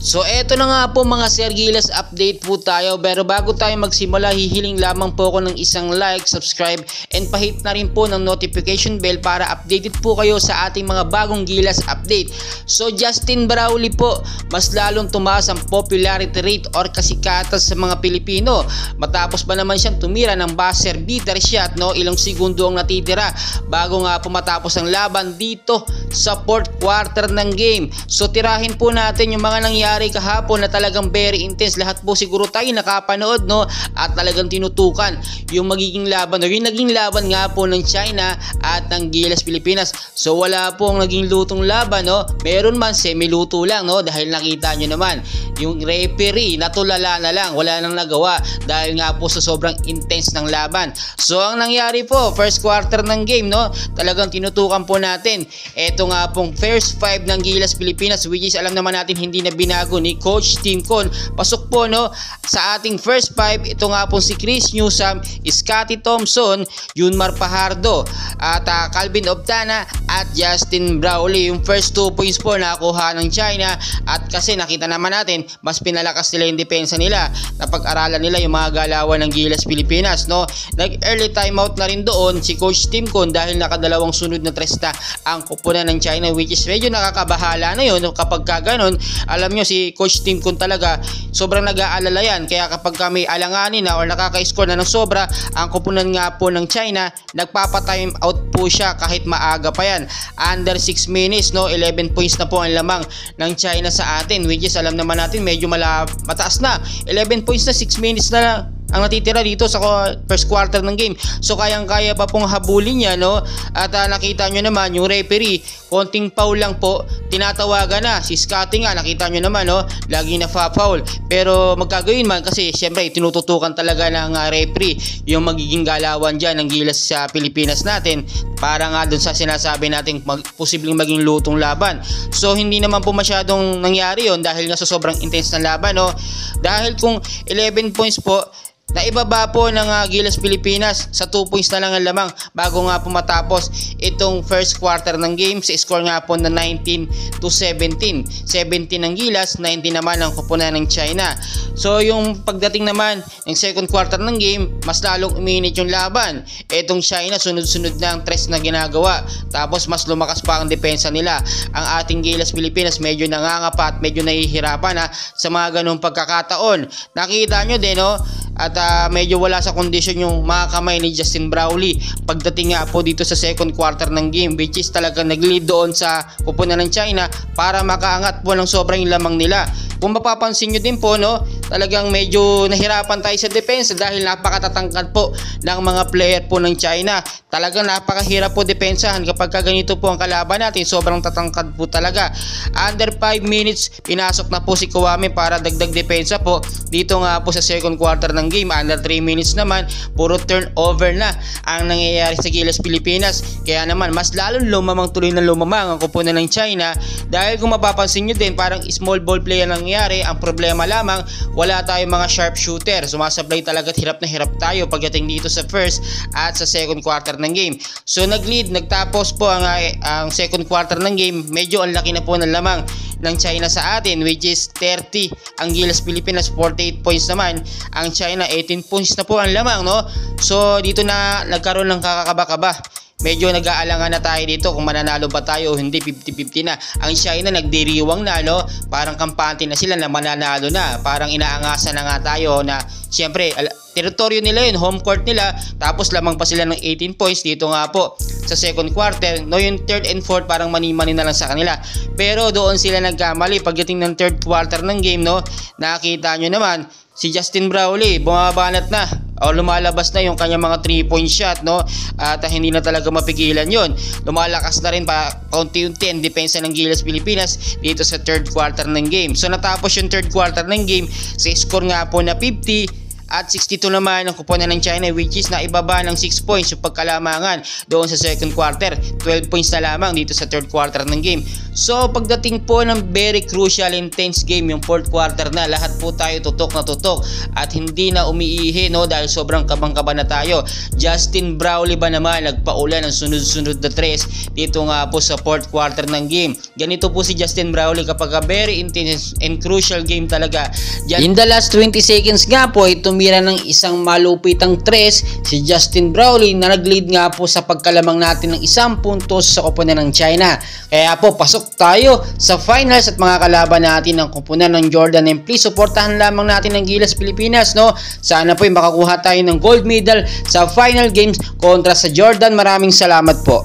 So eto na nga po mga Sir Gilas, update po tayo, pero bago tayo magsimula hihiling lamang po ako ng isang like, subscribe and pahit na rin po ng notification bell para updated po kayo sa ating mga bagong Gilas update. So Justin Brawley po, mas lalong tumaas ang popularity rate or kasikatan sa mga Pilipino matapos ba naman siyang tumira ng buzzer beater shot, no? Ilang segundo ang natitira bago nga po matapos ang laban dito sa fourth quarter ng game. So tirahin po natin yung mga nangyari kahapon na talagang very intense. Lahat po siguro tayo nakapanood, no? At talagang tinutukan yung magiging laban o yung naging laban nga po ng China at ng Gilas Pilipinas. So wala po ang naging lutong laban, no? Meron man semi-luto lang, no? Dahil nakita nyo naman yung referee natulala na lang, wala nang nagawa dahil nga po sa sobrang intense ng laban. So ang nangyari po first quarter ng game, no? Talagang tinutukan po natin eto nga pong first 5 ng Gilas Pilipinas, which is alam naman natin hindi na binago ni Coach Tim Con. Pasok po, no, sa ating first 5. Ito nga po si Chris Newsome, Scotty Thompson, Junmar Fajardo at Calvin Obtana at Justin Brawley. Yung first 2 points po nakuha ng China at kasi nakita naman natin mas pinalakas nila yung depensa nila. Napag-aralan nila yung mga galawan ng Gilas Pilipinas, no? Nag early timeout na rin doon si Coach Tim Con dahil nakadalawang sunod na tres na ang kupunan ng China, which is medyo nakakabahala na yun, no? Kapag kaganon, alam nyo si Coach Tim Con talaga sobrang nag-aalala yan, kaya kapag kami alanganin na or nakaka-score na ng sobra ang kupunan nga po ng China, nagpapa-time out po siya kahit maaga pa yan. Under 6 minutes, no, 11 points na po ang lamang ng China sa atin, which is alam naman natin medyo mataas na. 11 points na 6 minutes na lang ang natitira dito sa first quarter ng game. So kayang-kaya pa pong habulin niya, no? At nakita nyo naman yung referee, konting foul lang po, tinatawagan na. Si Scotty nga, nakita nyo naman, no? Lagi na foul. Pero magkagawin man kasi syempre tinututukan talaga ng referee yung magiging galawan dyan ng Gilas sa Pilipinas natin para nga dun sa sinasabi natin posibleng maging lutong laban. So hindi naman po masyadong nangyari yon dahil nga sa sobrang intense ng laban, no? Dahil kung 11 points po naibaba po ng Gilas Pilipinas sa 2 points na lang ang lamang bago nga po matapos itong first quarter ng game. Sa score nga po na 19-17. 17 ng Gilas, 19 naman ang kupunan ng China. So yung pagdating naman ng second quarter ng game, mas lalong uminit yung laban. Itong China sunod-sunod na ang tres na ginagawa. Tapos mas lumakas pa ang depensa nila. Ang ating Gilas Pilipinas medyo nangangapa at medyo nahihirapan sa mga ganong pagkakataon. Nakita nyo din, no? At medyo wala sa kondisyon yung mga kamay ni Justin Brawley pagdating nga po dito sa second quarter ng game, which is talagang nag-lead doon sa kupunan ng China para makaangat po ng sobrang lamang nila. Kung mapapansin nyo din po, no, talagang medyo nahirapan tayo sa depensa dahil napakatatangkad po ng mga player po ng China. Talagang napakahirap po depensahan kapag ganito po ang kalaban natin, sobrang tatangkad po talaga. Under 5 minutes pinasok na po si Kwame para dagdag depensa po dito nga po sa second quarter ng game. Under 3 minutes naman puro turnover na ang nangyayari sa Gilas Pilipinas, kaya naman mas lalong lumamang tuloy na lumamang ang kupunan ng China dahil kung mapapansin nyo din parang small ball play ang nangyayari. Ang problema lamang wala tayong mga sharp shooter, sumasablay talaga at hirap na hirap tayo pagdating dito sa first at sa second quarter ng game. So nagtapos po ang second quarter ng game, medyo ang laki na po ng lamang ng China sa atin, which is 30 ang Gilas Pilipinas, 48 points naman ang China, 18 points na po ang lamang, no? So dito na nagkaroon ng kakakaba-kaba. Medyo nag-aalangan na tayo dito kung mananalo ba tayo o hindi. 50-50 na. Ang China nagdiriwang na, no? Parang kampante na sila na mananalo na. Parang inaangasan na nga tayo na siyempre teritoryo nila yun, home court nila, tapos lamang pa sila ng 18 points dito nga po sa second quarter, no? Yung third and fourth parang mani-mani na lang sa kanila, pero doon sila nagkamali pagdating ng third quarter ng game, no? Nakita nyo naman si Justin Brawley bumabanat na o lumalabas na yung kanyang mga 3-point shot, no? At hindi na talaga mapigilan yon. Lumalakas na rin pa kaunti-unti ang depensa ng Gilas Pilipinas dito sa third quarter ng game. So natapos yung third quarter ng game sa score nga po na 50 at 62 naman ang kuponan ng China, which is naibaba ng 6 points yung pagkalamangan doon sa second quarter. 12 points na lamang dito sa third quarter ng game. So pagdating po ng very crucial intense game yung fourth quarter na, lahat po tayo tutok na tutok at hindi na umiihi, no, dahil sobrang kabang-kaba na tayo. Justin Brownlee ba naman nagpaulan ng sunod-sunod na tres dito nga po sa fourth quarter ng game. Ganito po si Justin Brownlee kapag very intense and crucial game talaga. In the last 20 seconds nga po ay tumira ng isang malupitang tres si Justin Brownlee na nag-lead nga po sa pagkalamang natin ng 1 puntos sa koponan ng China. Kaya po pasok tayo sa finals at mga kalaban natin ng koponan ng Jordan, and please suportahan lamang natin ng Gilas Pilipinas, no. Sana po ay makakuha tayo ng gold medal sa final games kontra sa Jordan. Maraming salamat po.